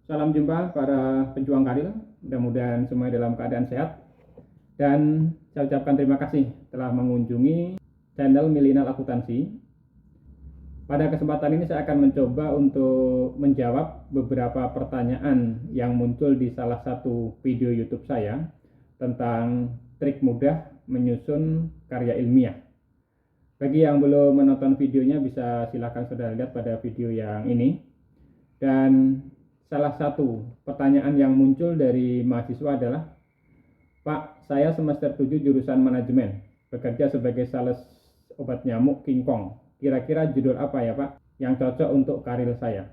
Salam jumpa para pejuang karir, mudah-mudahan semua dalam keadaan sehat. Dan saya ucapkan terima kasih telah mengunjungi channel Millennial Akuntansi. Pada kesempatan ini saya akan mencoba untuk menjawab beberapa pertanyaan yang muncul di salah satu video YouTube saya tentang trik mudah menyusun karya ilmiah. Bagi yang belum menonton videonya bisa silakan saudara lihat pada video yang ini. Dan salah satu pertanyaan yang muncul dari mahasiswa adalah, Pak, saya semester 7 jurusan manajemen, bekerja sebagai sales obat nyamuk King Kong. Kira-kira judul apa ya Pak yang cocok untuk karir saya?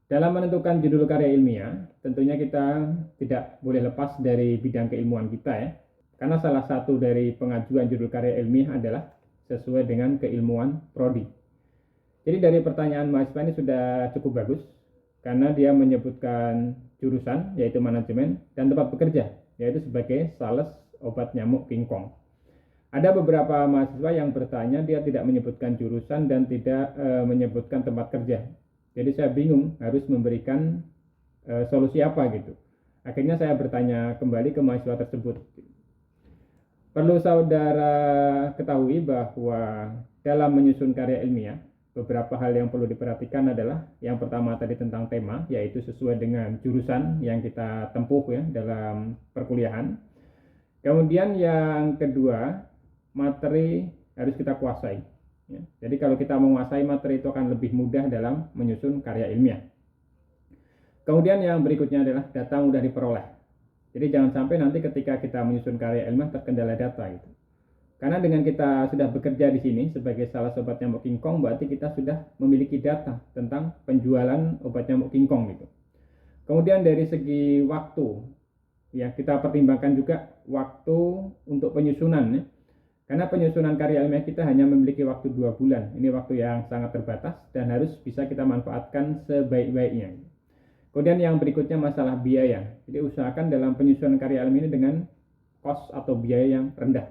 Dalam menentukan judul karya ilmiah, tentunya kita tidak boleh lepas dari bidang keilmuan kita ya. Karena salah satu dari pengajuan judul karya ilmiah adalah sesuai dengan keilmuan prodi. Jadi dari pertanyaan mahasiswa ini sudah cukup bagus, karena dia menyebutkan jurusan yaitu manajemen dan tempat bekerja yaitu sebagai sales obat nyamuk King Kong. Ada beberapa mahasiswa yang bertanya dia tidak menyebutkan jurusan dan tidak menyebutkan tempat kerja. Jadi saya bingung harus memberikan solusi apa gitu. Akhirnya saya bertanya kembali ke mahasiswa tersebut. Perlu saudara ketahui bahwa dalam menyusun karya ilmiah, beberapa hal yang perlu diperhatikan adalah yang pertama tadi tentang tema, yaitu sesuai dengan jurusan yang kita tempuh ya dalam perkuliahan. Kemudian yang kedua, materi harus kita kuasai ya. Jadi kalau kita menguasai materi itu akan lebih mudah dalam menyusun karya ilmiah. Kemudian yang berikutnya adalah data mudah diperoleh. Jadi jangan sampai nanti ketika kita menyusun karya ilmiah terkendala data gitu. Karena dengan kita sudah bekerja di sini sebagai salah obat nyamuk King Kong, berarti kita sudah memiliki data tentang penjualan obat nyamuk King Kong gitu. Kemudian dari segi waktu, ya kita pertimbangkan juga waktu untuk penyusunan ya. Karena penyusunan karya ilmiah kita hanya memiliki waktu 2 bulan. Ini waktu yang sangat terbatas dan harus bisa kita manfaatkan sebaik-baiknya. Kemudian yang berikutnya masalah biaya. Jadi usahakan dalam penyusunan karya ilmiah ini dengan cost atau biaya yang rendah.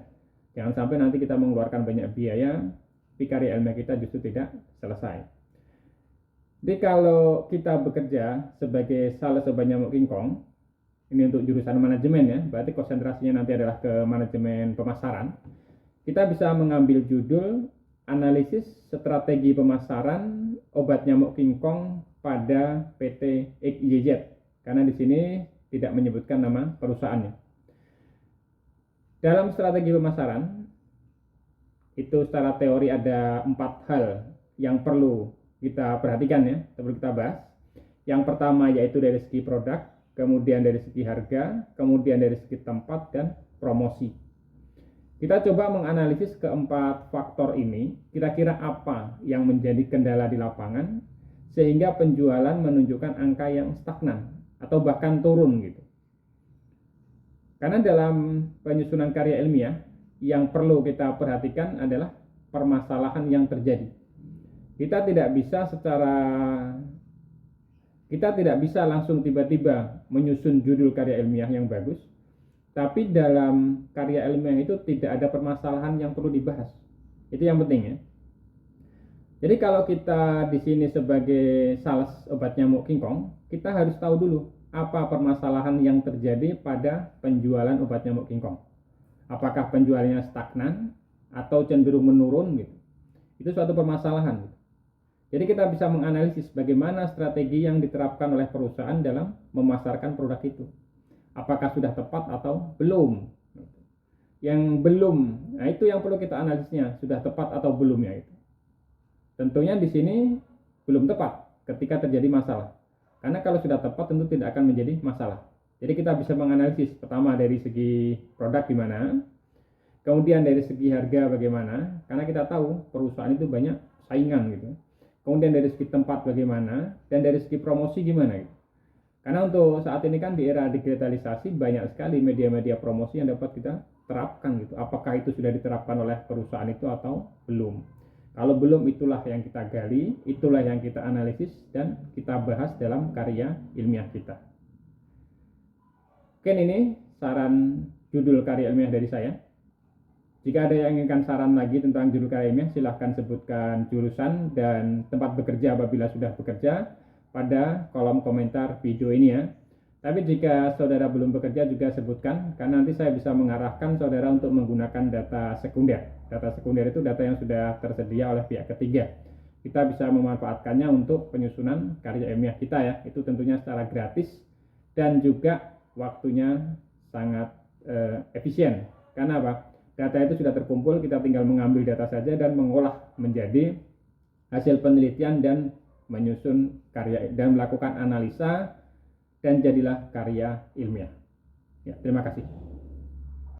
Jangan sampai nanti kita mengeluarkan banyak biaya, tapi karya ilmiah kita justru tidak selesai. Jadi kalau kita bekerja sebagai sales obat nyamuk King Kong, ini untuk jurusan manajemen ya, berarti konsentrasinya nanti adalah ke manajemen pemasaran. Kita bisa mengambil judul analisis strategi pemasaran obat nyamuk King Kong pada PT XYZ, karena di sini tidak menyebutkan nama perusahaannya. Dalam strategi pemasaran, itu secara teori ada 4 hal yang perlu kita perhatikan ya, perlu kita bahas. Yang pertama yaitu dari segi produk, kemudian dari segi harga, kemudian dari segi tempat dan promosi. Kita coba menganalisis keempat faktor ini, kira-kira apa yang menjadi kendala di lapangan, sehingga penjualan menunjukkan angka yang stagnan atau bahkan turun gitu. Karena dalam penyusunan karya ilmiah yang perlu kita perhatikan adalah permasalahan yang terjadi. Kita tidak bisa langsung tiba-tiba menyusun judul karya ilmiah yang bagus, tapi dalam karya ilmiah itu tidak ada permasalahan yang perlu dibahas. Itu yang penting ya. Jadi kalau kita di sini sebagai sales obat nyamuk King Kong, kita harus tahu dulu apa permasalahan yang terjadi pada penjualan obat nyamuk King Kong. Apakah penjualannya stagnan atau cenderung menurun gitu. Itu suatu permasalahan. Jadi kita bisa menganalisis bagaimana strategi yang diterapkan oleh perusahaan dalam memasarkan produk itu. Apakah sudah tepat atau belum. Yang belum, nah itu yang perlu kita analisisnya, sudah tepat atau belum ya itu. Tentunya di sini belum tepat ketika terjadi masalah. Karena kalau sudah tepat tentu tidak akan menjadi masalah. Jadi kita bisa menganalisis pertama dari segi produk gimana, kemudian dari segi harga bagaimana, karena kita tahu perusahaan itu banyak saingan gitu. Kemudian dari segi tempat bagaimana, dan dari segi promosi gimana gitu. Karena untuk saat ini kan di era digitalisasi banyak sekali media-media promosi yang dapat kita terapkan gitu. Apakah itu sudah diterapkan oleh perusahaan itu atau belum? Kalau belum, itulah yang kita gali, itulah yang kita analisis dan kita bahas dalam karya ilmiah kita. Mungkin ini saran judul karya ilmiah dari saya. Jika ada yang inginkan saran lagi tentang judul karya ilmiah, silahkan sebutkan jurusan dan tempat bekerja apabila sudah bekerja. pada kolom komentar video ini ya. Tapi jika saudara belum bekerja juga sebutkan, karena nanti saya bisa mengarahkan saudara untuk menggunakan data sekunder. Data sekunder itu data yang sudah tersedia oleh pihak ketiga. Kita bisa memanfaatkannya untuk penyusunan karya ilmiah kita ya. Itu tentunya secara gratis dan juga waktunya sangat efisien. Karena apa? Data itu sudah terkumpul, kita tinggal mengambil data saja dan mengolah menjadi hasil penelitian dan menyusun karya dan melakukan analisa dan jadilah karya ilmiah. Ya, terima kasih.